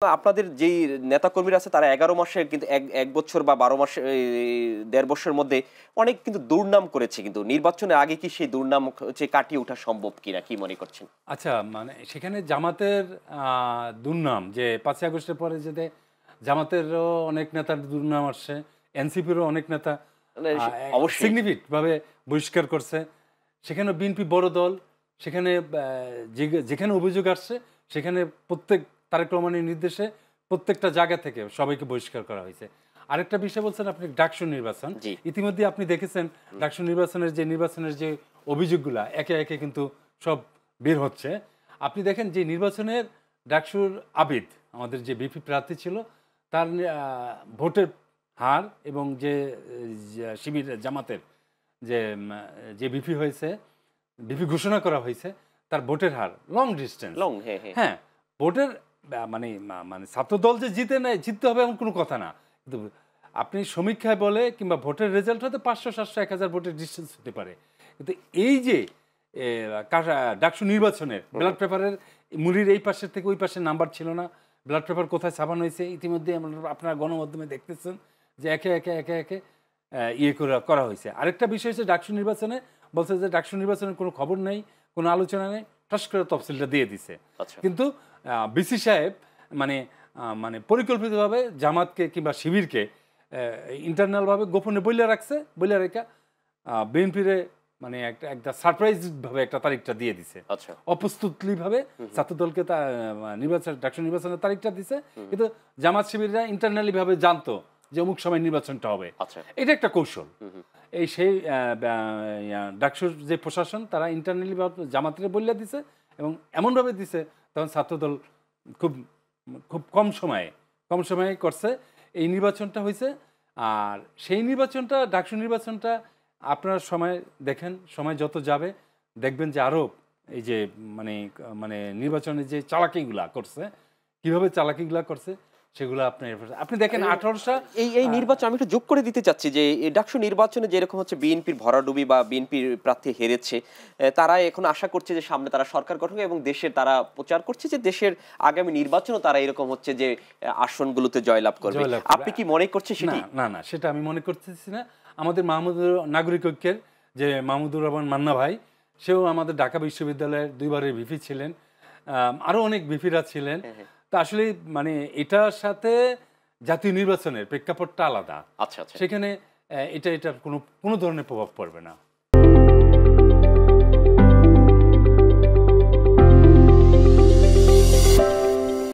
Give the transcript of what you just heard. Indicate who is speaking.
Speaker 1: আপনাদের যেই নেতাকর্মীরা আছে তারা ১১ মাসে কিন্তু ১ বছর বা ১২ মাস ১.৫ বছরের মধ্যে অনেক কিন্তু দুর্নাম করেছে কিন্তু। নির্বাচনের আগে কি সেই দুর্নাম হচ্ছে কাটিয়ে ওঠা সম্ভব কিনা কি মনে করছেন?
Speaker 2: আচ্ছা, মানে সেখানে জামাতের দুর্নাম যে ৫ই আগস্টের পরে যেতে জামাতেরও অনেক নেতার দুর্নাম আসছে, এনসিপিরও অনেক নেতা
Speaker 1: মানে অবশ্যই।
Speaker 2: সিগনিফিক ভাবে বহিষ্কার করছে। সেখানে বিএনপি বড় দল, সেখানে যেখানে অভিযোগ আসছে সেখানে প্রত্যেক তারেক রহমানের নির্দেশে প্রত্যেকটা জায়গা থেকে সবাইকে বহিষ্কার করা হয়েছে। আরেকটা বিষয় বলছেন আপনি ডাকসু নির্বাচন।
Speaker 1: জি।
Speaker 2: ইতিমধ্যে আপনি দেখেছেন ডাকসু নির্বাচনের যে অভিযোগগুলা একে একে কিন্তু সব বের হচ্ছে। আপনি দেখেন যে নির্বাচনের ডাকসুর আবিদ আমাদের যে বিপি প্রার্থী ছিল তার ভোটের হার এবং যে শিবির জামাতের যে যে বিপি হয়েছে, বিপি ঘোষণা করা হয়েছে তার ভোটের হার লং ডিস্টেন্স।
Speaker 1: লং হ্যাঁ, হ্যাঁ।
Speaker 2: হ্যাঁ, ভোটের মানে মানে ছাত্রদল যে জিততে হবে এমন কোনো কথা না। কিন্তু আপনি সমীক্ষায় বলে কিংবা ভোটের রেজাল্ট হয়তো ৫০০, ৭০০, ১০০০ ভোটের ডিস্টেন্স হতে পারে। কিন্তু এই যে ডাকসু নির্বাচনের ব্যালট পেপারের মুড়ির এই পাশের থেকে ওই পাশের নাম্বার ছিল না। ব্যালট পেপার কোথায় ছাপানো হয়েছে ইতিমধ্যে আপনারা গণমাধ্যমে দেখতেছেন যে একে একে একে একে ইয়ে করা হয়েছে। আরেকটা বিষয় হচ্ছে ডাকসু নির্বাচনে বলছে যে ডাকসু নির্বাচনের কোনো খবর নেই, কোনো আলোচনা নেই, ঠাস করে তফসিলটা দিয়ে দিছে।
Speaker 1: আচ্ছা।
Speaker 2: কিন্তু বিসি সাহেব মানে মানে পরিকল্পিতভাবে জামাতকে কিংবা শিবিরকে ইন্টারনালভাবে গোপনে বইলে রাখছে, বইলে রেখা বিএনপিরে মানে একটা সারপ্রাইজ ভাবে একটা তারিখটা দিয়ে দিছে।
Speaker 1: আচ্ছা।
Speaker 2: অপ্রস্তুতলিভাবে ছাত্রদলকে ডাকসু নির্বাচনের তারিখটা দিছে, কিন্তু জামাত শিবিররা ইন্টারনালি ভাবে জানতো যে অমুক সময় নির্বাচনটা হবে।
Speaker 1: আচ্ছা।
Speaker 2: এটা একটা কৌশল। এই সেই ডাকসুর যে প্রশাসন তারা ইন্টারনালি ভাবে জামাতের বললে দিছে এবং এমনভাবে দিছে তখন ছাত্রদল খুব খুব কম সময়ে করছে এই নির্বাচনটা হয়েছে। আর সেই নির্বাচনটা ডাকসু নির্বাচনটা আপনার সময় দেখেন, সময় যত যাবে দেখবেন যে আরও এই যে মানে মানে নির্বাচনের যে চালাকিগুলা করছে, কিভাবে চালাকিগুলা করছে সেগুলো আপনি দেখেন ১৮০০
Speaker 1: এই নির্বাচন আমি একটু যোগ করে দিতে চাচ্ছি যে এই ডাকসু নির্বাচনে যেরকম হচ্ছে বিএনপির ভরাডুবি বা বিএনপির প্রার্থী হেরেছে, তারা এখন আশা করছে যে সামনে তারা সরকার গঠন এবং দেশের তারা প্রচার করছে যে দেশের আগামী নির্বাচনও তারা এরকম হচ্ছে যে আসনগুলোতে জয়লাভ করবে। আপনি কি মনে করছেন সেটি?
Speaker 2: না, না, সেটা আমি মনে করতেছি না। আমাদের নাগরিক ঐক্যের যে মাহমুদুর রহমান মান্না ভাই, সেও আমাদের ঢাকা বিশ্ববিদ্যালয়ের ২ বারের ভিপি ছিলেন। আরও অনেক ভিপিরা ছিলেন। তো আসলে মানে এটার সাথে জাতীয় নির্বাচনের প্রেক্ষাপটটা আলাদা।
Speaker 1: আচ্ছা, আচ্ছা।
Speaker 2: সেখানে এটার কোনো ধরনের প্রভাব পড়বে না।